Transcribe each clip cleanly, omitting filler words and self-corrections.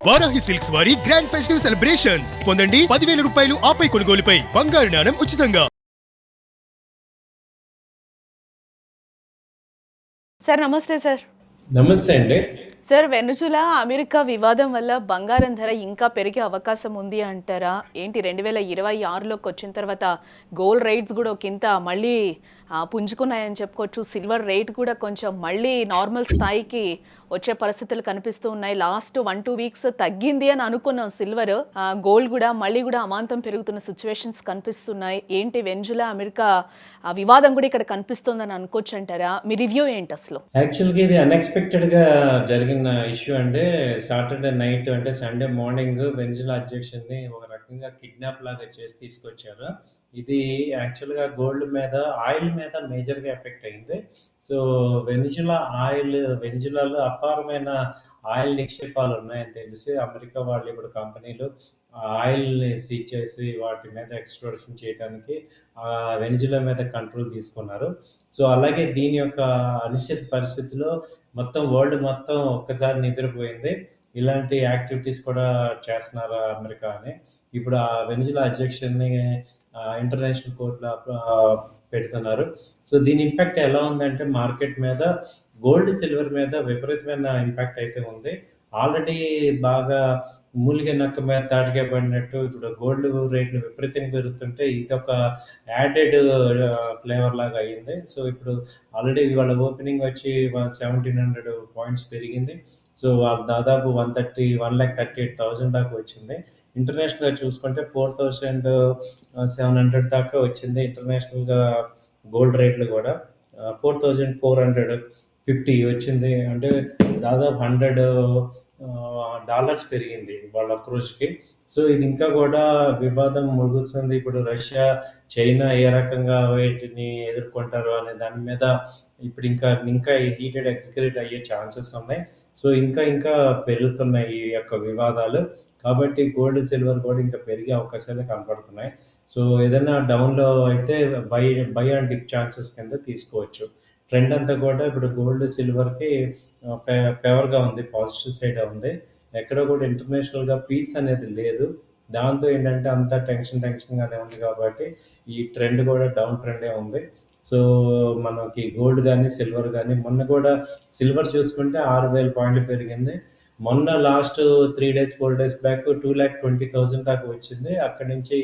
Varahi silks వారి grand festive celebrations పొందండి 10,000 రూపాయలు ఆపై కొనుగోలుపై బంగారు నాణెం ఉచితంగా. సార్ నమస్తే సార్. నమస్తే అండి. సార్ వెనుజులా అమెరికా వివాదం వల్ల బంగారం ధర ఇంకా పెరిగే అవకాశం ఉంది అంటారా? ఏంటి 2026లోకి వచ్చిన తర్వాత గోల్డ్ రేట్స్ కూడా ఒకంత మళ్ళీ పుంజుకున్నాయని చెప్పుకోవచ్చు. సిల్వర్ రేట్ కూడా కొంచెం మళ్ళీ నార్మల్ స్థాయికి వచ్చే పరిస్థితులు కనిపిస్తూ ఉన్నాయి. లాస్ట్ 1-2 వీక్స్ తగ్గింది అని అనుకున్నాం సిల్వర్. గోల్డ్ కూడా మళ్ళీ కూడా అమాంతం పెరుగుతున్న సిచ్యువేషన్స్ కనిపిస్తున్నాయి. ఏంటి వెనుజులా అమెరికా వివాదం కూడా ఇక్కడ కనిపిస్తుందని అనుకోవచ్చు అంటారా? మీ రివ్యూ ఏంటి అసలు? యాక్చువల్గా ఇది అన్ఎక్స్పెక్టెడ్గా జరిగిన ఇష్యూ అంటే సాటర్డే నైట్ అంటే సండే మార్నింగ్ వెనిజులా అధ్యక్షుడిని ఒక రకంగా కిడ్నాప్ లాగా చేసి తీసుకొచ్చారు. ఇది యాక్చువల్గా గోల్డ్ మీద ఆయిల్ మీద మేజర్గా ఎఫెక్ట్ అయింది. సో వెనిజులాలో అపారమైన ఆయిల్ నిక్షేపాలు ఉన్నాయని తెలిసి అమెరికా వాళ్ళు ఇప్పుడు కంపెనీలు ఆయిల్ని సీజ్ చేసి వాటి మీద ఎక్స్ప్లోరేషన్ చేయడానికి వెనిజులా మీద కంట్రోల్ తీసుకున్నారు. సో అలాగే దీని యొక్క అనిశ్చిత పరిస్థితిలో మొత్తం వరల్డ్ మొత్తం ఒక్కసారి నిద్రపోయింది. ఇలాంటి యాక్టివిటీస్ కూడా చేస్తున్నారు అమెరికా అని. ఇప్పుడు ఆ వెనిజులా అధ్యక్షుడిని ఇంటర్నేషనల్ కోర్టులో పెడుతున్నారు. సో దీని ఇంపాక్ట్ ఎలా ఉందంటే మార్కెట్ మీద గోల్డ్ సిల్వర్ మీద విపరీతమైన ఇంపాక్ట్ అయితే ఉంది. ఆల్రెడీ బాగా మూలిగే నక్క మీద తాటికే పడినట్టు ఇప్పుడు గోల్డ్ రేట్లు విపరీతంగా పెరుగుతుంటే ఇదొక యాడెడ్ ఫ్లేవర్ లాగా అయ్యింది. సో ఇప్పుడు ఆల్రెడీ వాళ్ళ ఓపెనింగ్ వచ్చి 1700 పాయింట్స్ పెరిగింది. సో వాళ్ళు దాదాపు 1,38,000 దాకా వచ్చింది. ఇంటర్నేషనల్గా చూసుకుంటే 4,700 దాకా వచ్చింది. ఇంటర్నేషనల్గా గోల్డ్ రేట్లు కూడా 4,450 వచ్చింది. అంటే దాదాపు $100 పెరిగింది వాళ్ళ ఒక్క రోజుకి. సో ఇది ఇంకా కూడా వివాదం ముగుస్తుంది. ఇప్పుడు రష్యా చైనా ఏ రకంగా వీటిని ఎదుర్కొంటారు అనే దాని మీద ఇప్పుడు ఇంకా హీటెడ్ ఎక్స్క్రేట్ అయ్యే ఛాన్సెస్ ఉన్నాయి. సో ఇంకా పెరుగుతున్నాయి ఈ యొక్క వివాదాలు. కాబట్టి గోల్డ్ సిల్వర్ కూడా ఇంకా పెరిగే అవకాశాలు కనపడుతున్నాయి. సో ఏదైనా డౌన్లో అయితే బై అండ్ డిప్ ఛాన్సెస్ కింద తీసుకోవచ్చు. ట్రెండ్ అంతా కూడా ఇప్పుడు గోల్డ్ సిల్వర్కి ఫేవర్గా ఉంది, పాజిటివ్ సైడ్ ఉంది. ఎక్కడ కూడా ఇంటర్నేషనల్గా పీస్ అనేది లేదు. దాంతో ఏంటంటే అంతా టెన్షన్గానే ఉంది కాబట్టి ఈ ట్రెండ్ కూడా డౌన్ ట్రెండే ఉంది. సో మనకి గోల్డ్ కానీ సిల్వర్ కానీ మొన్న కూడా సిల్వర్ చూసుకుంటే 6,000 పాయింట్లు పెరిగింది. మొన్న లాస్ట్ 3 డేస్ 4 డేస్ బ్యాక్ 2,20,000 దాకా వచ్చింది. అక్కడి నుంచి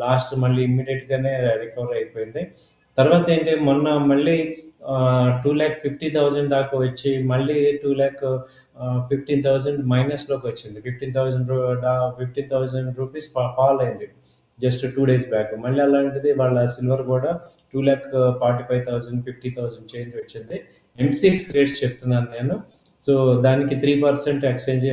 లాస్ట్ మళ్ళీ ఇమ్మీడియట్గానే రికవర్ అయిపోయింది. తర్వాత ఏంటి మొన్న మళ్ళీ 2,50,000 దాకా వచ్చి మళ్ళీ 2,15,000 మైనస్లోకి వచ్చింది. 15,000 రూపీస్ ఫాల్ అయింది జస్ట్ 2 డేస్ బ్యాక్. మళ్ళీ అలాంటిది వాళ్ళ సిల్వర్ కూడా 2,45,000 50,000 చేంజ్ వచ్చింది. ఎంసీఎక్స్ రేట్స్ చెప్తున్నాను నేను. సో దానికి 3% ఎక్స్చేంజ్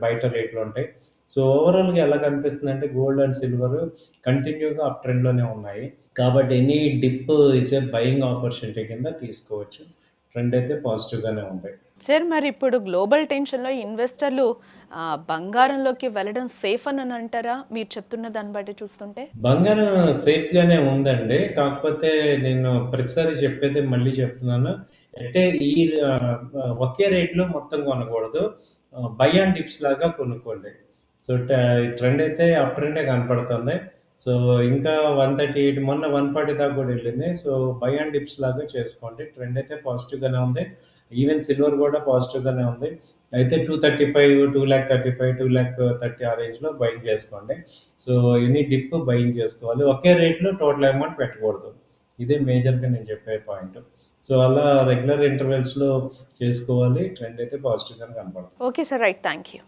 బయట రేట్లు ఉంటాయి. సో ఓవరాల్గా ఎలా కనిపిస్తుంది అంటే గోల్డ్ అండ్ సిల్వర్ కంటిన్యూగా అప్ ట్రెండ్లోనే ఉన్నాయి. కాబట్టి any dip is a buying opportunity కింద తీసుకోవచ్చు. ట్రెండ్ అయితే పాజిటివ్గానే ఉంటాయి. సార్ మరి ఇప్పుడు గ్లోబల్ టెన్షన్లో ఇన్వెస్టర్లు బంగారంలోకి వెళ్ళడం సేఫ్ అని అంటారా? మీరు చెప్తున్న దాన్ని బట్టి చూస్తుంటే బంగారం సేఫ్గానే ఉందండి. కాకపోతే నేను ప్రతిసారి చెప్పేది మళ్ళీ చెప్తున్నాను అంటే ఒకే రేట్లో మొత్తం కొనకూడదు. బై అండ్ డిప్స్ లాగా కొనుక్కోండి. సో ట్రెండ్ అయితే అప్ ట్రెండే కనపడుతుంది. సో ఇంకా 138 మొన్న 140 దాకా కూడా వెళ్ళింది. సో బై అండ్ డిప్స్ లాగా చేసుకోండి. ట్రెండ్ అయితే పాజిటివ్గానే ఉంది. ఈవెన్ సిల్వర్ కూడా పాజిటివ్గానే ఉంది. అయితే 235, 2,35, 2,30 ఆ రేంజ్లో బయింగ్ చేసుకోండి. సో ఎనీ డిప్ బయింగ్ చేసుకోవాలి. ఒకే రేట్లో టోటల్ అమౌంట్ పెట్టకూడదు. ఇదే మేజర్గా నేను చెప్పే పాయింట్. సో అలా రెగ్యులర్ ఇంటర్వెల్స్లో చేసుకోవాలి. ట్రెండ్ అయితే పాజిటివ్గానే కనపడుతుంది. Okay sir, right. Thank you.